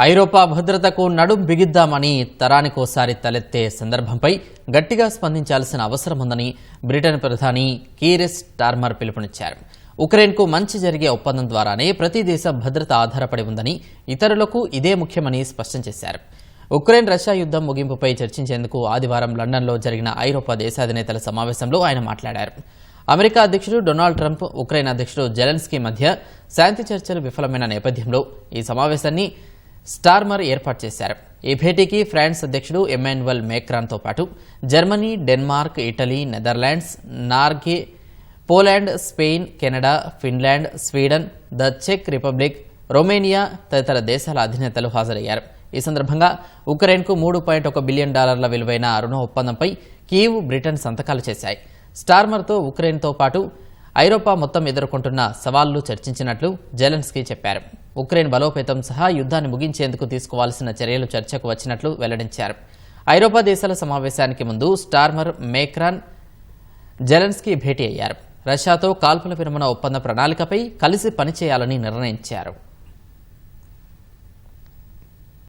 ఐరోపా భద్రతకు నడుం బిగిద్దామని తరానికోసారి తలెత్తే సందర్భంపై గట్టిగా స్పందించాల్సిన అవసరం ఉందని బ్రిటన్ ప్రధాని కీర్ స్టార్మర్ పిలుపునిచ్చారు. ఉక్రెయిన్కు మంచి జరిగే ఒప్పందం ద్వారానే ప్రతి దేశం భద్రత ఆధారపడి ఉందని, ఇతరులకు ఇదే ముఖ్యమని స్పష్టం చేశారు. ఉక్రెయిన్ రష్యా యుద్ధం ముగింపుపై చర్చించేందుకు ఆదివారం లండన్లో జరిగిన ఐరోపా దేశాధినేతల సమావేశంలో ఆయన మాట్లాడారు. అమెరికా అధ్యక్షుడు డొనాల్డ్ ట్రంప్, ఉక్రెయిన్ అధ్యక్షుడు జెలెన్స్కీ మధ్య శాంతి చర్చలు విఫలమైన నేపథ్యంలో ఈ సమావేశాన్ని స్టార్మర్ ఏర్పాటు చేశారు. ఈ భేటీకి ఫ్రాన్స్ అధ్యక్షుడు ఎమాన్యుయల్ మేక్రాన్తో పాటు Germany, Denmark, Italy, Netherlands, Norway, Poland, Spain, Canada, Finland, Sweden, the చెక్ రిపబ్లిక్, రొమేనియా తదితర దేశాల అధినేతలు హాజరయ్యారు. ఈ సందర్భంగా ఉక్రెయిన్కు $3.1 బిలియన్ విలువైన రుణ ఒప్పందంపై కీవ్, బ్రిటన్ సంతకాలు చేశాయి. స్టార్మర్తో ఉక్రెయిన్తో పాటు ఐరోపా మొత్తం ఎదుర్కొంటున్న సవాళ్లు చర్చించినట్లు జెలెన్స్కీ చెప్పారు. ఉక్రెయిన్ బలోపేతం సహా యుద్ధాన్ని ముగించేందుకు తీసుకోవాల్సిన చర్యలు చర్చకు వచ్చినట్లు వెల్లడించారు. ఐరోపా దేశాల సమావేశానికి ముందు స్టార్మర్, మేక్రాన్, జెలెన్స్కీ భేటీ అయ్యారు. రష్యాతో కాల్పుల విరమణ ఒప్పంద ప్రణాళికపై కలిసి పనిచేయాలని నిర్ణయించారు.